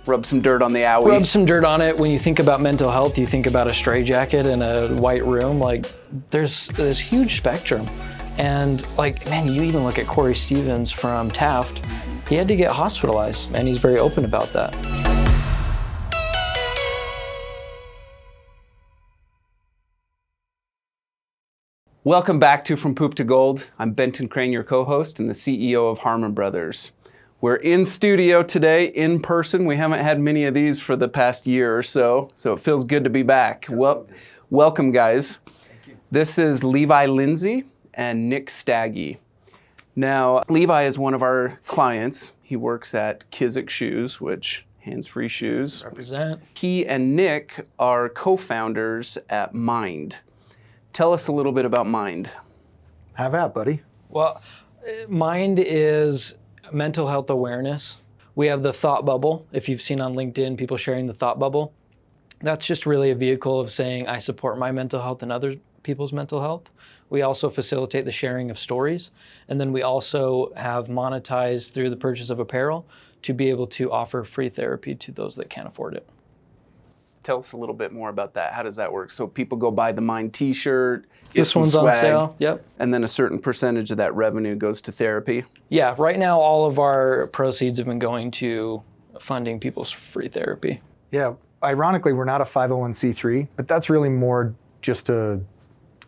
Rub some dirt on the owie. Rub some dirt on it. When you think about mental health, you think about a straitjacket in a white room. Like, there's this huge spectrum. And like, man, you even look at Corey Stevens from Taft. He had to get hospitalized, and he's very open about that. Welcome back to From Poop to Gold. I'm Benton Crane, your co-host and the CEO of Harmon Brothers. We're in studio today, in person. We haven't had many of these for the past year or so it feels good to be back. Well, welcome, guys. Thank you. This is Levi Lindsay and Nick Staggy. Now, Levi is one of our clients. He works at Kizik Shoes, which hands-free shoes. Represent. He and Nick are co-founders at Mind. Tell us a little bit about Mind. Have at, buddy. Well, Mind is mental health awareness. We have the thought bubble. If you've seen on LinkedIn, people sharing the thought bubble. That's just really a vehicle of saying, I support my mental health and other people's mental health. We also facilitate the sharing of stories. And then we also have monetized through the purchase of apparel to be able to offer free therapy to those that can't afford it. Tell us a little bit more about that. How does that work? So people go buy the Mind t-shirt, get This some one's swag, on sale, yep. And then a certain percentage of that revenue goes to therapy. Yeah, right now all of our proceeds have been going to funding people's free therapy. Yeah, ironically, we're not a 501c3, but that's really more just a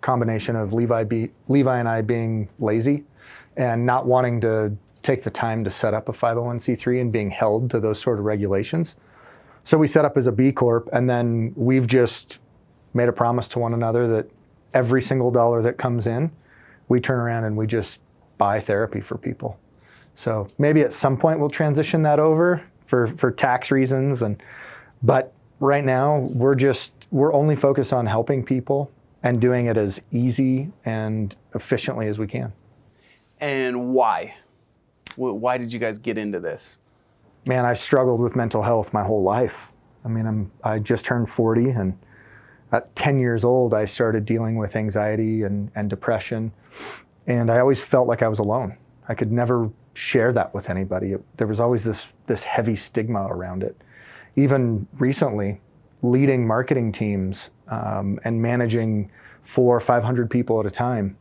combination of Levi and I being lazy and not wanting to take the time to set up a 501c3 and being held to those sort of regulations. So we set up as a B Corp, and then we've just made a promise to one another that every single dollar that comes in, we turn around and we just buy therapy for people. So maybe at some point we'll transition that over for tax reasons, but right now we're only focused on helping people and doing it as easy and efficiently as we can. And why? Why did you guys get into this? Man, I've struggled with mental health my whole life. I mean, I just turned 40, and at 10 years old, I started dealing with anxiety and depression, and I always felt like I was alone. I could never share that with anybody. There was always this heavy stigma around it. Even recently, leading marketing teams and managing 400 or 500 people at a time,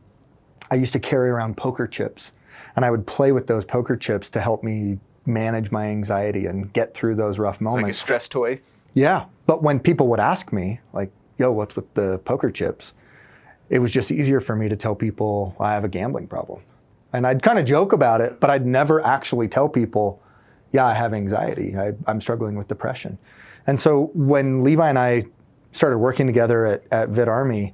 I used to carry around poker chips, and I would play with those poker chips to help me manage my anxiety and get through those rough moments. It's like a stress toy? Yeah, but when people would ask me, like, yo, what's with the poker chips? It was just easier for me to tell people I have a gambling problem. And I'd kind of joke about it, but I'd never actually tell people, yeah, I have anxiety. I'm struggling with depression. And so when Levi and I started working together at Vid Army,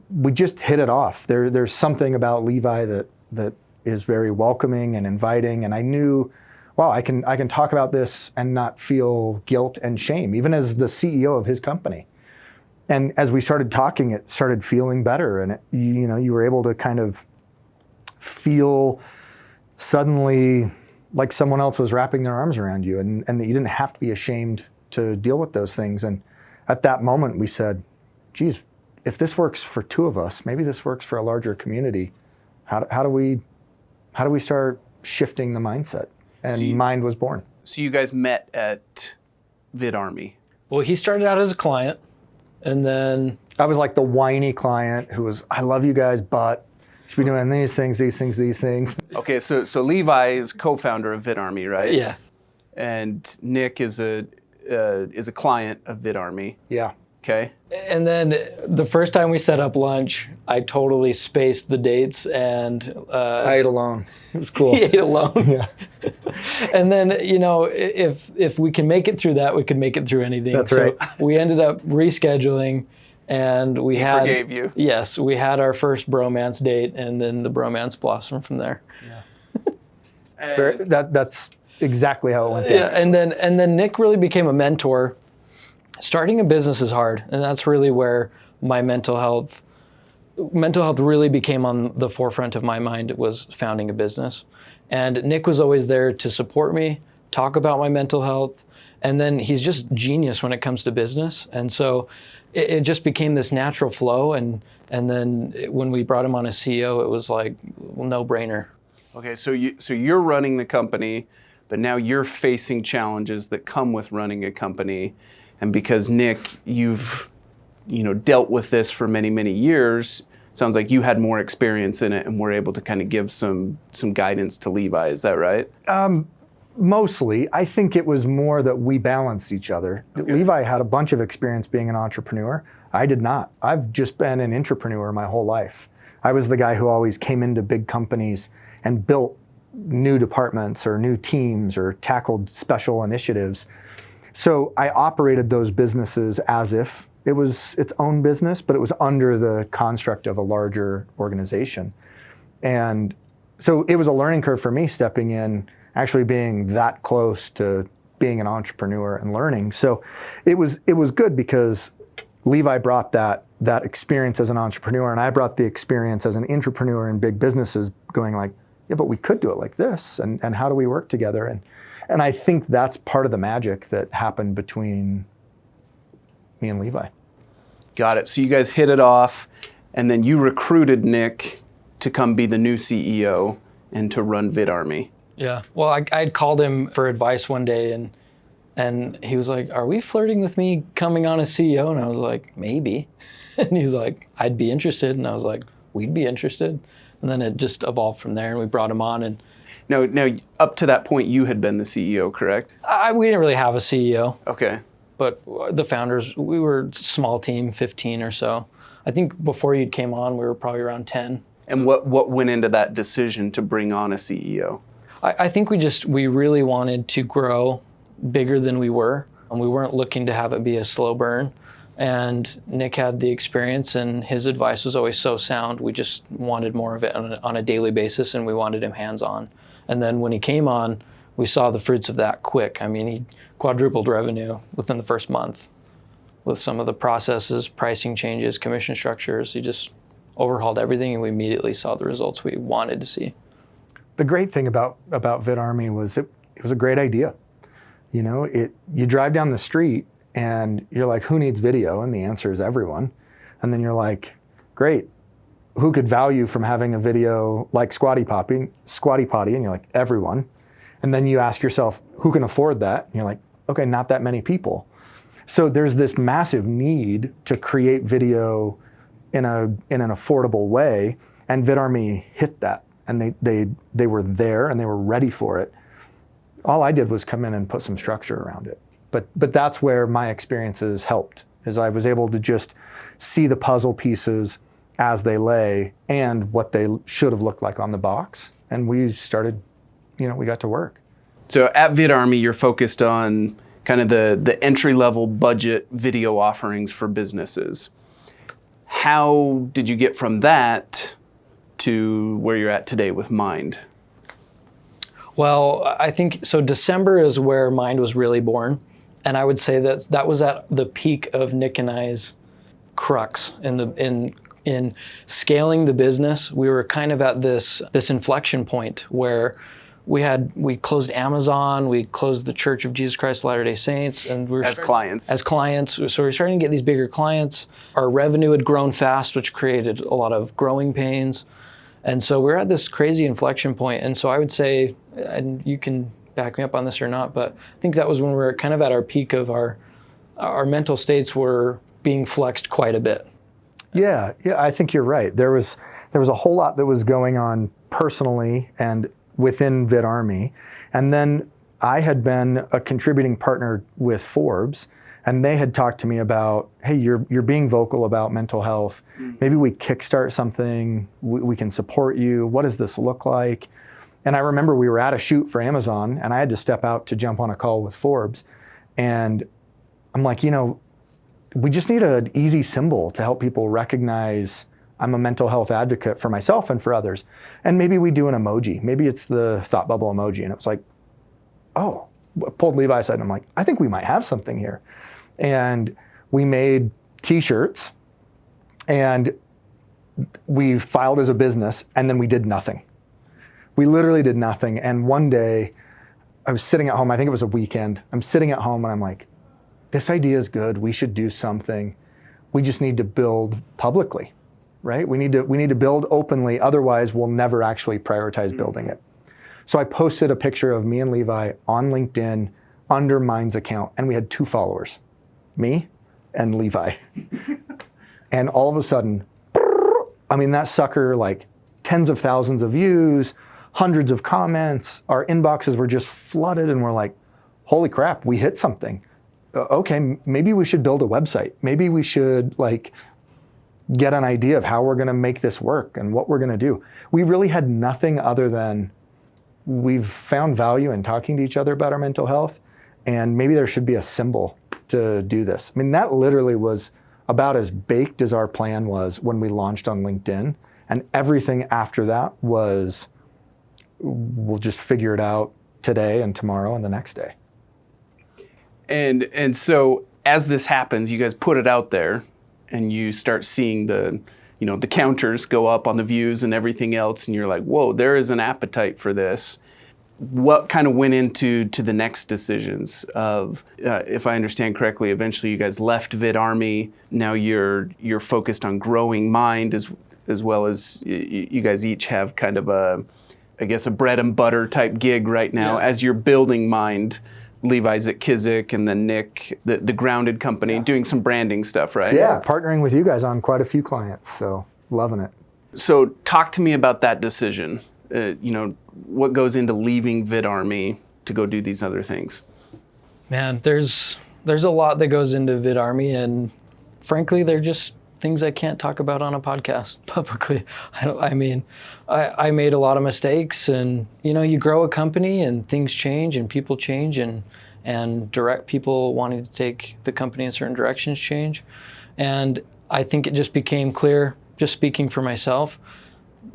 we just hit it off. There's something about Levi that is very welcoming and inviting, and I knew, wow, I can talk about this and not feel guilt and shame, even as the CEO of his company. And as we started talking, it started feeling better, and you were able to kind of feel suddenly like someone else was wrapping their arms around you, and that you didn't have to be ashamed to deal with those things. And at that moment, we said, geez, if this works for two of us, maybe this works for a larger community. How do we start shifting the mindset? And Mind was born. So you guys met at Vid Army. Well, he started out as a client, and then I was like the whiny client who was, I love you guys, but you should be doing these things. Okay, so Levi is co-founder of Vid Army, right? yeah. And Nick is a client of Vid Army. Yeah. Okay. And then the first time we set up lunch, I totally spaced the dates, and I ate alone. It was cool. he ate alone. Yeah. And then, if we can make it through that, we can make it through anything. That's so right. We ended up rescheduling, and He forgave you. Yes, we had our first bromance date, and then the bromance blossomed from there. Yeah. That's exactly how it went down. Yeah, and then Nick really became a mentor. Starting a business is hard, and that's really where my mental health really became on the forefront of my mind. It was founding a business. And Nick was always there to support me, talk about my mental health, and then he's just genius when it comes to business. And so it just became this natural flow, and then when we brought him on as CEO, it was like, well, no-brainer. Okay, so you're running the company, but now you're facing challenges that come with running a company. And because Nick, you've dealt with this for many, many years, sounds like you had more experience in it and were able to kind of give some guidance to Levi. Is that right? Mostly. I think it was more that we balanced each other. Okay. Levi had a bunch of experience being an entrepreneur. I did not. I've just been an entrepreneur my whole life. I was the guy who always came into big companies and built new departments or new teams or tackled special initiatives. So I operated those businesses as if it was its own business, but it was under the construct of a larger organization. And so it was a learning curve for me stepping in, actually being that close to being an entrepreneur and learning. So it was good because Levi brought that experience as an entrepreneur, and I brought the experience as an entrepreneur in big businesses, going like, yeah, but we could do it like this, and how do we work together? And I think that's part of the magic that happened between me and Levi. Got it. So you guys hit it off, and then you recruited Nick to come be the new CEO and to run VidArmy. Yeah. Well, I'd called him for advice one day, and he was like, "Are we flirting with me coming on as CEO?" And I was like, "Maybe." And he was like, "I'd be interested." And I was like, "We'd be interested." And then it just evolved from there, and we brought him on. And now, up to that point, you had been the CEO, correct? We didn't really have a CEO. Okay. But the founders, we were a small team, 15 or so. I think before you came on, we were probably around 10. And what went into that decision to bring on a CEO? I think we really wanted to grow bigger than we were, and we weren't looking to have it be a slow burn. And Nick had the experience, and his advice was always so sound. We just wanted more of it on a daily basis, and we wanted him hands-on. And then when he came on, we saw the fruits of that quick. I mean, he quadrupled revenue within the first month with some of the processes, pricing changes, commission structures. He just overhauled everything, and we immediately saw the results we wanted to see. The great thing about VidArmy was it was a great idea. You drive down the street and you're like, who needs video? And the answer is everyone. And then you're like, great. Who could value from having a video like Squatty Potty? And you're like, everyone. And then you ask yourself, who can afford that? And you're like, okay, not that many people. So there's this massive need to create video in an affordable way, and VidArmy hit that. And they were there and they were ready for it. All I did was come in and put some structure around it. But that's where my experiences helped, is I was able to just see the puzzle pieces as they lay and what they should have looked like on the box. And we started, we got to work. So at VidArmy, you're focused on kind of the entry-level budget video offerings for businesses. How did you get from that to where you're at today with Mind? Well, I think, so December is where Mind was really born. And I would say that was at the peak of Nick and I's crux in scaling the business. We were kind of at this inflection point where we closed Amazon, we closed the Church of Jesus Christ of Latter-day Saints, and we were as clients. So we were starting to get these bigger clients. Our revenue had grown fast, which created a lot of growing pains. And so we're at this crazy inflection point. And so I would say, and you can back me up on this or not, but I think that was when we were kind of at our peak of our mental states were being flexed quite a bit. Yeah, I think you're right. There was a whole lot that was going on personally and within VidArmy. And then I had been a contributing partner with Forbes, and they had talked to me about, hey, you're being vocal about mental health. Maybe we kickstart something. We can support you. What does this look like? And I remember we were at a shoot for Amazon, and I had to step out to jump on a call with Forbes. And I'm like, we just need an easy symbol to help people recognize I'm a mental health advocate for myself and for others. And maybe we do an emoji. Maybe it's the thought bubble emoji. And it was like, oh, pulled Levi aside, and I'm like, I think we might have something here. And we made t-shirts, and we filed as a business, and then we did nothing. We literally did nothing. And one day I was sitting at home, I think it was a weekend. I'm sitting at home and I'm like, this idea is good. We should do something. We just need to build publicly, right? We need to build openly. Otherwise, we'll never actually prioritize building it. So I posted a picture of me and Levi on LinkedIn under mine's account, and we had 2 followers, me and Levi. And all of a sudden, I mean, that sucker, like tens of thousands of views, hundreds of comments, our inboxes were just flooded, and we're like, holy crap, we hit something. Okay, maybe we should build a website. Maybe we should like get an idea of how we're gonna make this work and what we're gonna do. We really had nothing other than we've found value in talking to each other about our mental health, and maybe there should be a symbol to do this. I mean, that literally was about as baked as our plan was when we launched on LinkedIn. And everything after that was, we'll just figure it out today and tomorrow and the next day. And so as this happens, you guys put it out there and you start seeing the counters go up on the views and everything else, and you're like, whoa, there is an appetite for this. What kind of went into the next decisions of, if I understand correctly, eventually you guys left VidArmy. Now you're focused on growing Mind as well as you guys each have kind of a bread and butter type gig right now as you're building Mind. Levi's at Kizik, and then Nick, the Grounded company, doing some branding stuff, right? Yeah, partnering with you guys on quite a few clients, so loving it. So talk to me about that decision. What goes into leaving VidArmy to go do these other things? Man, there's a lot that goes into VidArmy, and frankly, they're just things I can't talk about on a podcast publicly. I made a lot of mistakes, and you grow a company and things change and people change, and direct people wanting to take the company in certain directions change. And I think it just became clear, just speaking for myself,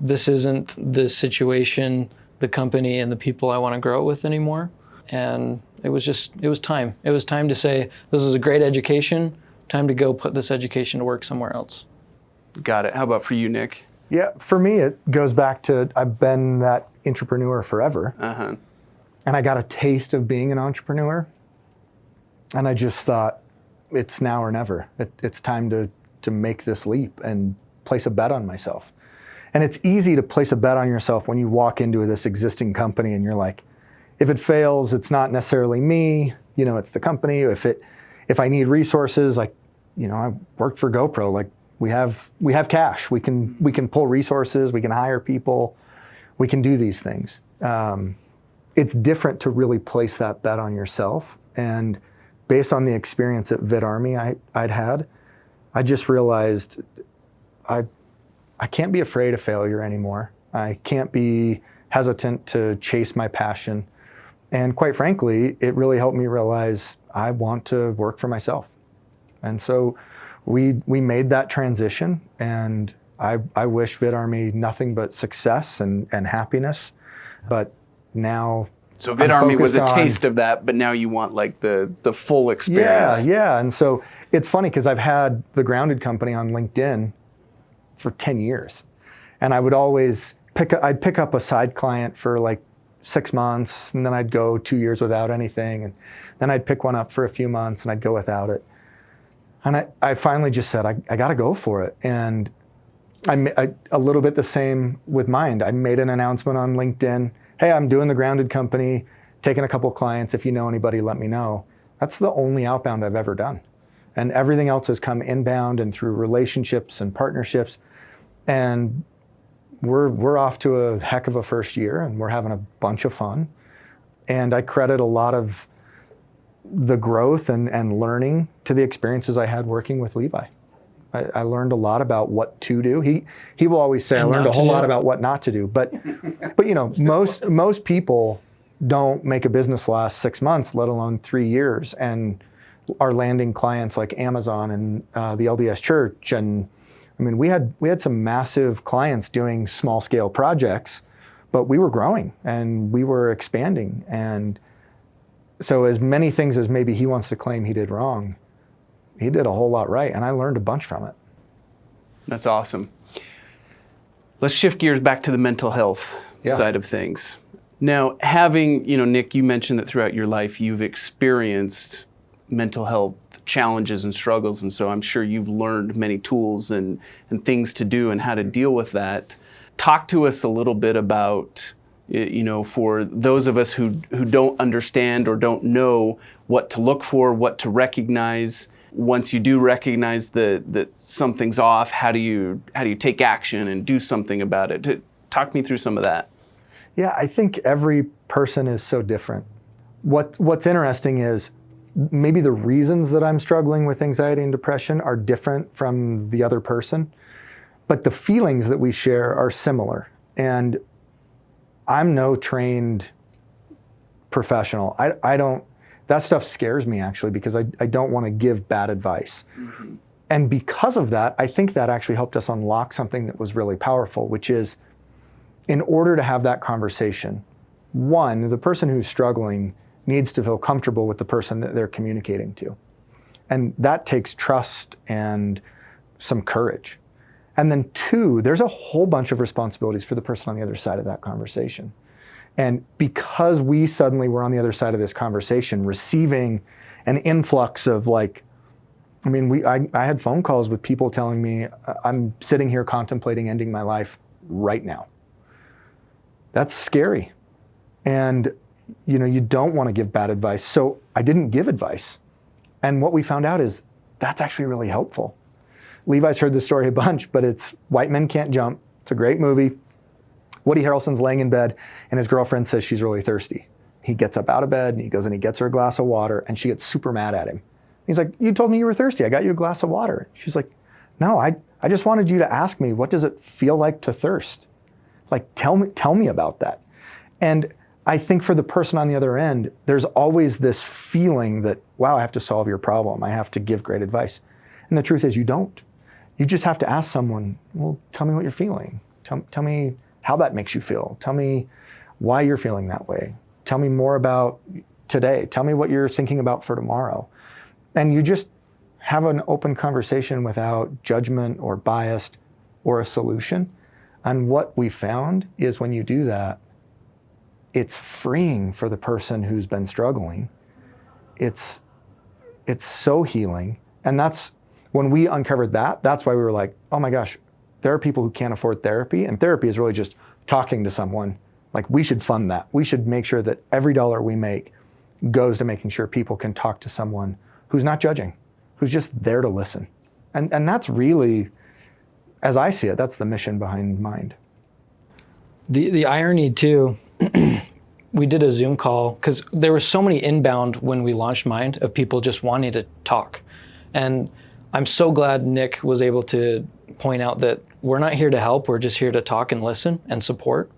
this isn't the situation, the company, and the people I want to grow with anymore. And it was time. It was time to say, this is a great education, time to go put this education to work somewhere else. Got it. How about for you, Nick? Yeah, for me, it goes back to I've been that entrepreneur forever. Uh-huh. And I got a taste of being an entrepreneur. And I just thought, it's now or never. It's time to make this leap and place a bet on myself. And it's easy to place a bet on yourself when you walk into this existing company and you're like, if it fails, it's not necessarily me, it's the company. If I need resources, like, I worked for GoPro, like we have cash, we can pull resources, we can hire people, we can do these things. It's different to really place that bet on yourself. And based on the experience at VidArmy I'd had, I just realized I can't be afraid of failure anymore. I can't be hesitant to chase my passion. And quite frankly, it really helped me realize I want to work for myself. And so we made that transition, and I wish VidArmy nothing but success and happiness. But now, so VidArmy was a taste of that, but now you want like the full experience. Yeah. And so it's funny because I've had the Grounded company on LinkedIn for 10 years. And I would always pick up a side client for like 6 months, and then I'd go 2 years without anything. And then I'd pick one up for a few months and I'd go without it. And I finally just said, I got to go for it. And I a little bit the same with Mind. I made an announcement on LinkedIn. Hey, I'm doing the Grounded company, taking a couple clients. If you know anybody, let me know. That's the only outbound I've ever done. And everything else has come inbound and through relationships and partnerships. And we're off to a heck of a first year, and we're having a bunch of fun. And I credit a lot of the growth and learning to the experiences I had working with Levi. I learned a lot about what to do. He will always say, I learned a whole lot about what not to do. But most people don't make a business last 6 months, let alone 3 years, and are landing clients like Amazon and the LDS Church. And I mean, we had some massive clients doing small scale projects, but we were growing and we were expanding. And so as many things as maybe he wants to claim he did wrong, he did a whole lot right. And I learned a bunch from it. That's awesome. Let's shift gears back to the mental health side of things. Now, having, Nick, you mentioned that throughout your life, you've experienced mental health challenges and struggles. And so I'm sure you've learned many tools and things to do and how to deal with that. Talk to us a little bit about, for those of us who don't understand or don't know what to look for, what to recognize. Once you do recognize that something's off, how do you take action and do something about it? Talk me through some of that. Yeah, I think every person is so different. What's interesting is maybe the reasons that I'm struggling with anxiety and depression are different from the other person, but the feelings that we share are similar. And I'm no trained professional. I don't, that stuff scares me actually, because I don't want to give bad advice. Mm-hmm. And because of that, I think that actually helped us unlock something that was really powerful, which is, in order to have that conversation, one, the person who's struggling needs to feel comfortable with the person that they're communicating to. And that takes trust and some courage. And then two, there's a whole bunch of responsibilities for the person on the other side of that conversation. And because we suddenly were on the other side of this conversation, receiving an influx of I had phone calls with people telling me, I'm sitting here contemplating ending my life right now. That's scary. And you don't want to give bad advice. So I didn't give advice. And what we found out is that's actually really helpful. Levi's heard this story a bunch, but it's White Men Can't Jump. It's a great movie. Woody Harrelson's laying in bed and his girlfriend says she's really thirsty. He gets up out of bed and he goes and he gets her a glass of water and she gets super mad at him. He's like, you told me you were thirsty. I got you a glass of water. She's like, no, I just wanted you to ask me, what does it feel like to thirst? Tell me about that. And I think for the person on the other end, there's always this feeling that, wow, I have to solve your problem. I have to give great advice. And the truth is you don't. You just have to ask someone, well, tell me what you're feeling. Tell me how that makes you feel. Tell me why you're feeling that way. Tell me more about today. Tell me what you're thinking about for tomorrow. And you just have an open conversation without judgment or bias or a solution. And what we found is when you do that, it's freeing for the person who's been struggling. It's so healing. And that's when we uncovered that, that's why we were like, oh my gosh, there are people who can't afford therapy, and therapy is really just talking to someone. We should fund that. We should make sure that every dollar we make goes to making sure people can talk to someone who's not judging, who's just there to listen. And that's really, as I see it, that's the mission behind Mind. The irony too, we did a Zoom call because there were so many inbound when we launched Mind of people just wanting to talk. And I'm so glad Nick was able to point out that we're not here to help, we're just here to talk and listen and support.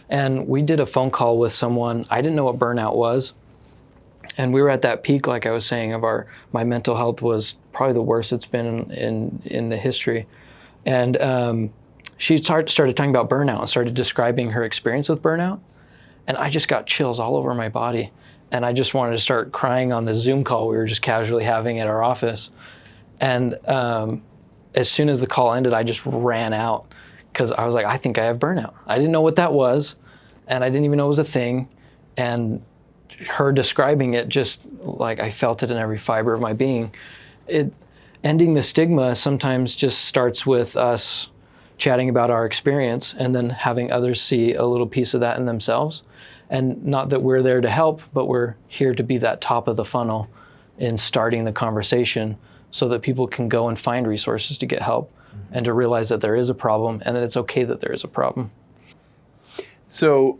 And we did a phone call with someone, I didn't know what burnout was. And we were at that peak, like I was saying, of my mental health was probably the worst it's been in the history. And she started talking about burnout and started describing her experience with burnout. And I just got chills all over my body. And I just wanted to start crying on the Zoom call we were just casually having at our office. And as soon as the call ended, I just ran out because I was like, I think I have burnout. I didn't know what that was, and I didn't even know it was a thing. And her describing it, just I felt it in every fiber of my being. Ending the stigma sometimes just starts with us chatting about our experience and then having others see a little piece of that in themselves. And not that we're there to help, but we're here to be that top of the funnel in starting the conversation so that people can go and find resources to get help and to realize that there is a problem and that it's okay that there is a problem. So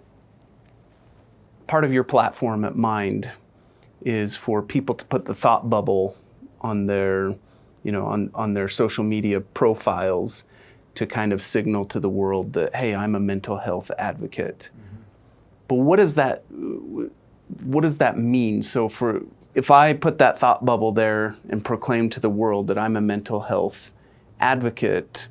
part of your platform at Mind is for people to put the thought bubble on their, on their social media profiles to kind of signal to the world that, hey, I'm a mental health advocate. Mm-hmm. But what does that mean? So if I put that thought bubble there and proclaim to the world that I'm a mental health advocate,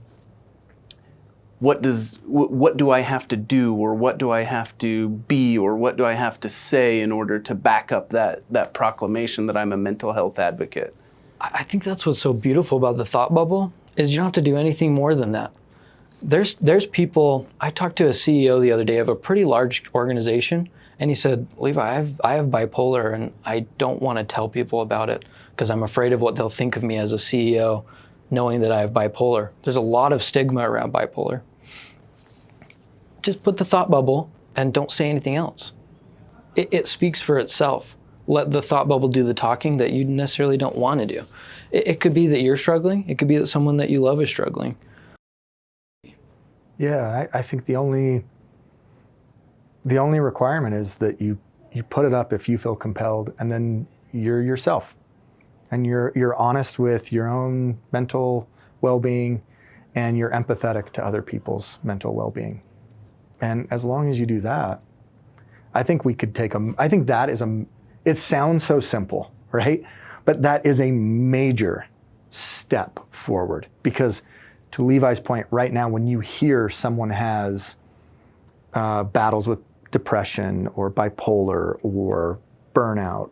what do I have to do, or what do I have to be, or what do I have to say in order to back up that proclamation that I'm a mental health advocate? I think that's what's so beautiful about the thought bubble is you don't have to do anything more than that. There's people, I talked to a CEO the other day of a pretty large organization, and he said, Levi, I have bipolar and I don't want to tell people about it because I'm afraid of what they'll think of me as a CEO knowing that I have bipolar. There's a lot of stigma around bipolar. Just put the thought bubble and don't say anything else. It speaks for itself. Let the thought bubble do the talking that you necessarily don't want to do. It could be that you're struggling. It could be that someone that you love is struggling. Yeah, I think the only requirement is that you put it up if you feel compelled, and then you're yourself, and you're honest with your own mental well-being, and you're empathetic to other people's mental well-being. And as long as you do that, I think we could I think that is it sounds so simple, right? But that is a major step forward, because to Levi's point, right now, when you hear someone has battles with depression or bipolar or burnout,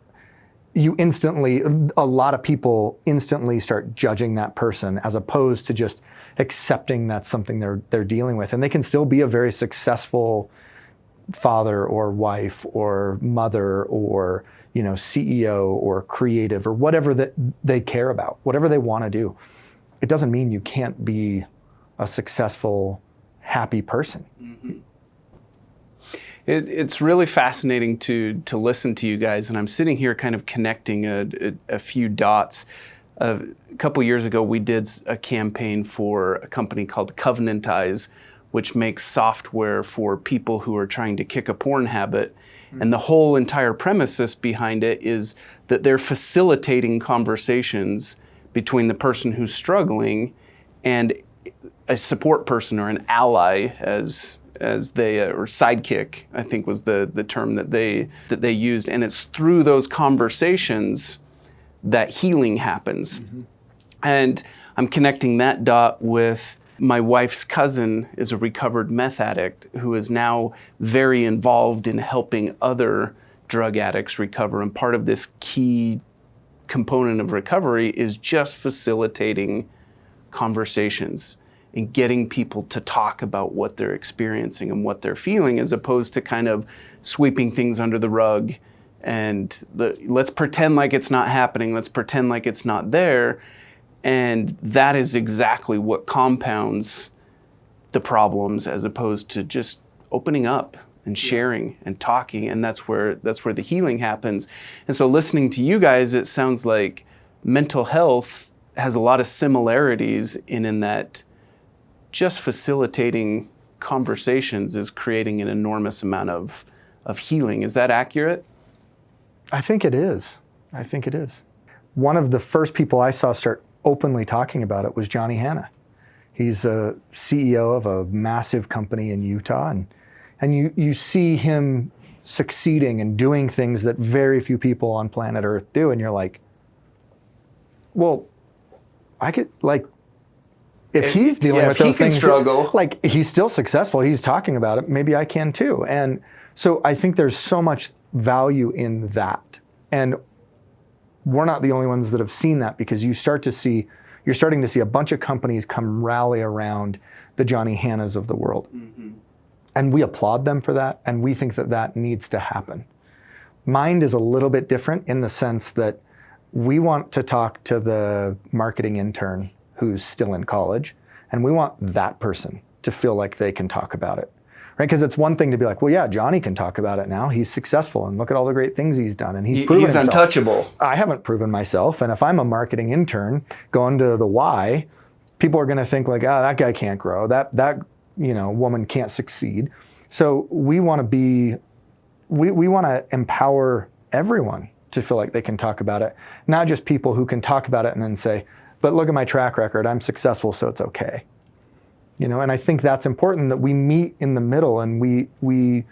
a lot of people instantly start judging that person, as opposed to just accepting that's something they're dealing with. And they can still be a very successful father or wife or mother or CEO or creative or whatever that they care about, whatever they want to do. It doesn't mean you can't be a successful, happy person. Mm-hmm. It's really fascinating to listen to you guys, and I'm sitting here kind of connecting a few dots. A couple years ago, we did a campaign for a company called Covenantize, which makes software for people who are trying to kick a porn habit. Mm-hmm. And the whole entire premises behind it is that they're facilitating conversations between the person who's struggling and a support person or an ally, as they or sidekick, I think was the term that they used. And it's through those conversations that healing happens. Mm-hmm. And I'm connecting that dot with my wife's cousin is a recovered meth addict who is now very involved in helping other drug addicts recover. And part of this key component of recovery is just facilitating conversations and getting people to talk about what they're experiencing and what they're feeling, as opposed to kind of sweeping things under the rug and let's pretend like it's not happening, let's pretend like it's not there. And that is exactly what compounds the problems, as opposed to just opening up and sharing and talking. And that's where the healing happens. And so listening to you guys, it sounds like mental health has a lot of similarities in that just facilitating conversations is creating an enormous amount of healing. Is that accurate? I think it is. One of the first people I saw start openly talking about it was Johnny Hanna. He's a CEO of a massive company in Utah, and you see him succeeding and doing things that very few people on planet Earth do, and you're like, well, I could, like, if he's dealing with those things, struggle, like, he's still successful, he's talking about it, maybe I can too. And so I think there's so much value in that. And we're not the only ones that have seen that, because you're starting to see a bunch of companies come rally around the Johnny Hannas of the world. Mm-hmm. And we applaud them for that, and we think that needs to happen. Mind is a little bit different in the sense that we want to talk to the marketing intern who's still in college, and we want that person to feel like they can talk about it. Right? Because it's one thing to be like, well, yeah, Johnny can talk about it now. He's successful, and look at all the great things he's done, and he's proven himself. He's untouchable. I haven't proven myself, and if I'm a marketing intern going to the Y, people are going to think like, that guy can't grow. That woman can't succeed. So we want to empower everyone to feel like they can talk about it, not just people who can talk about it and then say, but look at my track record. I'm successful, so it's okay. And I think that's important, that we meet in the middle, and we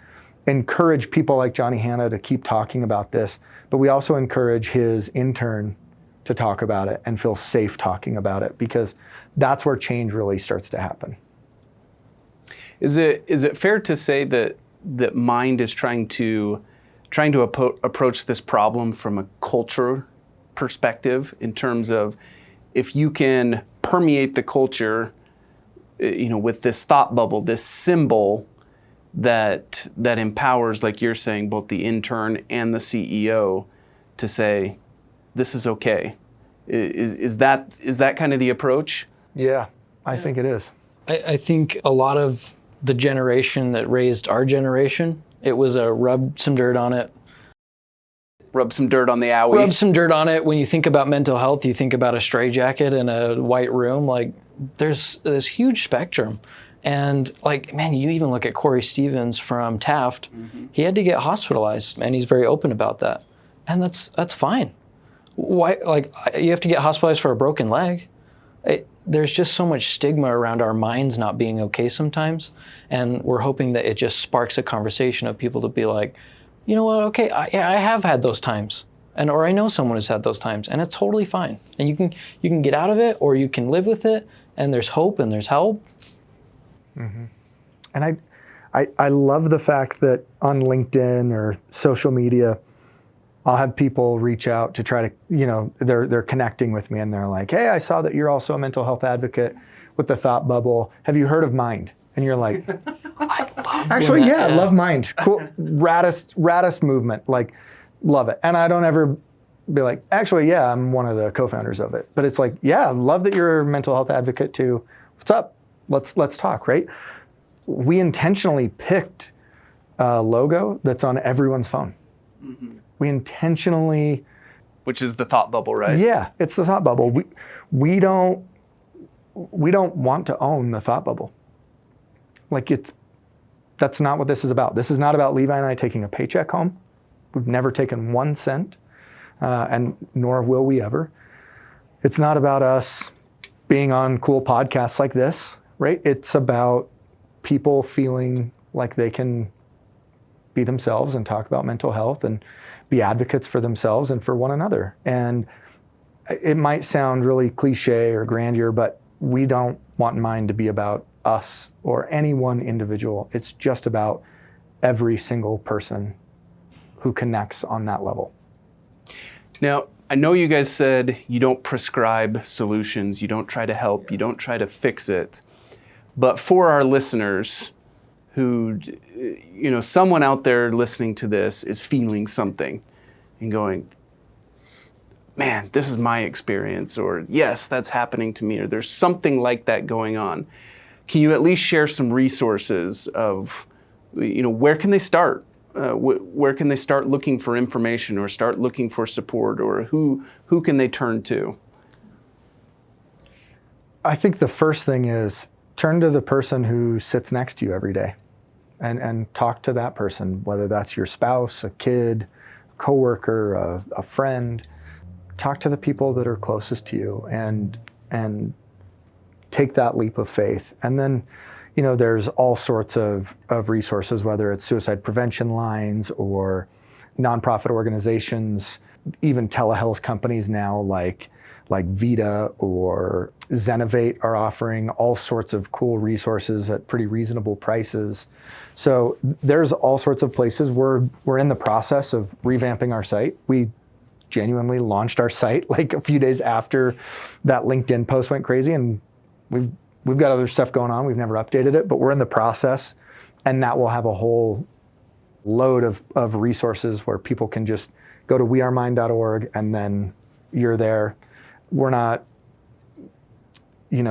encourage people like Johnny Hanna to keep talking about this, but we also encourage his intern to talk about it and feel safe talking about it, because that's where change really starts to happen. Is it fair to say that Mind is trying to approach this problem from a culture perspective, in terms of, if you can permeate the culture, with this thought bubble, this symbol that empowers, like you're saying, both the intern and the CEO to say, this is okay. Is that kind of the approach? Yeah, I think it is. I think a lot of the generation that raised our generation. It was a rub some dirt on it. Rub some dirt on the owie. Rub some dirt on it. When you think about mental health, you think about a straitjacket in a white room. Like, there's this huge spectrum. And like, man, you even look at Corey Stevens from Taft. He had to get hospitalized, and he's very open about that. And that's fine. Why? Like, you have to get hospitalized for a broken leg. There's just so much stigma around our minds not being okay sometimes. And we're hoping that it just sparks a conversation of people to be like, you know what, okay, I have had those times. Or I know someone has had those times, and it's totally fine. And you can get out of it, or you can live with it, and there's hope and there's help. Mm-hmm. And I love the fact that on LinkedIn or social media, I'll have people reach out to try to, they're connecting with me, and they're like, hey, I saw that you're also a mental health advocate with the Thought Bubble. Have you heard of Mind? And you're like, I love Mind. Cool, raddest movement. Like, love it. And I don't ever be like, actually, yeah, I'm one of the co-founders of it. But it's like, yeah, love that you're a mental health advocate too. What's up? Let's talk, right? We intentionally picked a logo that's on everyone's phone. Mm-hmm. We intentionally, which is the Thought Bubble, right? Yeah, it's the Thought Bubble. We don't want to own the Thought Bubble. Like, that's not what this is about. This is not about Levi and I taking a paycheck home. We've never taken 1 cent, and nor will we ever. It's not about us being on cool podcasts like this, right? It's about people feeling like they can be themselves and talk about mental health and be advocates for themselves and for one another. And it might sound really cliche or grandeur, but we don't want Mind to be about us or any one individual. It's just about every single person who connects on that level. Now, I know you guys said you don't prescribe solutions, you don't try to help, you don't try to fix it. But for our listeners who, someone out there listening to this is feeling something and going, man, this is my experience, or yes, that's happening to me, or there's something like that going on. Can you at least share some resources of, where can they start? Where can they start looking for information or start looking for support, or who can they turn to? I think the first thing is turn to the person who sits next to you every day and talk to that person, whether that's your spouse, a kid, a coworker, a friend. Talk to the people that are closest to you and take that leap of faith. And then, there's all sorts of resources, whether it's suicide prevention lines or nonprofit organizations, even telehealth companies now like Vita or Zenovate are offering all sorts of cool resources at pretty reasonable prices. So there's all sorts of places. We're in the process of revamping our site. We genuinely launched our site like a few days after that LinkedIn post went crazy, and we've got other stuff going on. We've never updated it, but we're in the process, and that will have a whole load of resources where people can just go to wearemind.org and then you're there. We're not,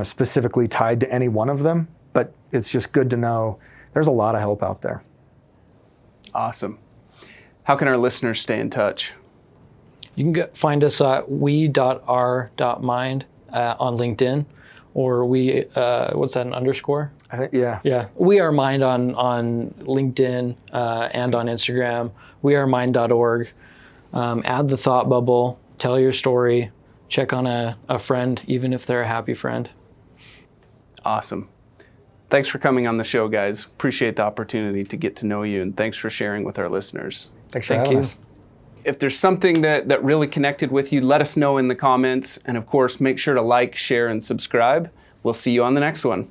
specifically tied to any one of them, but it's just good to know there's a lot of help out there. Awesome. How can our listeners stay in touch? You can find us at we.r.mind on LinkedIn, or what's that, an underscore? I think, yeah. Yeah, We Are Mind on LinkedIn and on Instagram, wearemind.org. Add the Thought Bubble, tell your story, check on a friend, even if they're a happy friend. Awesome. Thanks for coming on the show, guys. Appreciate the opportunity to get to know you, and thanks for sharing with our listeners. Thanks for having us. If there's something that really connected with you, let us know in the comments. And of course, make sure to like, share, and subscribe. We'll see you on the next one.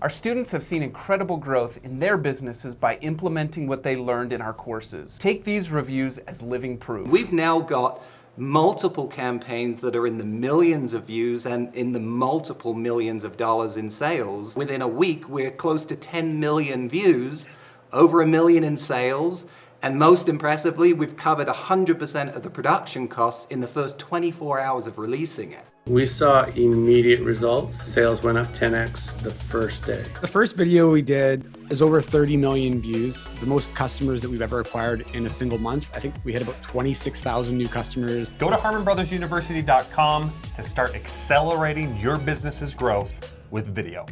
Our students have seen incredible growth in their businesses by implementing what they learned in our courses. Take these reviews as living proof. We've now got multiple campaigns that are in the millions of views and in the multiple millions of dollars in sales. Within a week, we're close to 10 million views, over $1 million in sales, and most impressively, we've covered 100% of the production costs in the first 24 hours of releasing it. We saw immediate results. Sales went up 10x the first day. The first video we did is over 30 million views. The most customers that we've ever acquired in a single month. I think we had about 26,000 new customers. Go to HarmonBrothersUniversity.com to start accelerating your business's growth with video.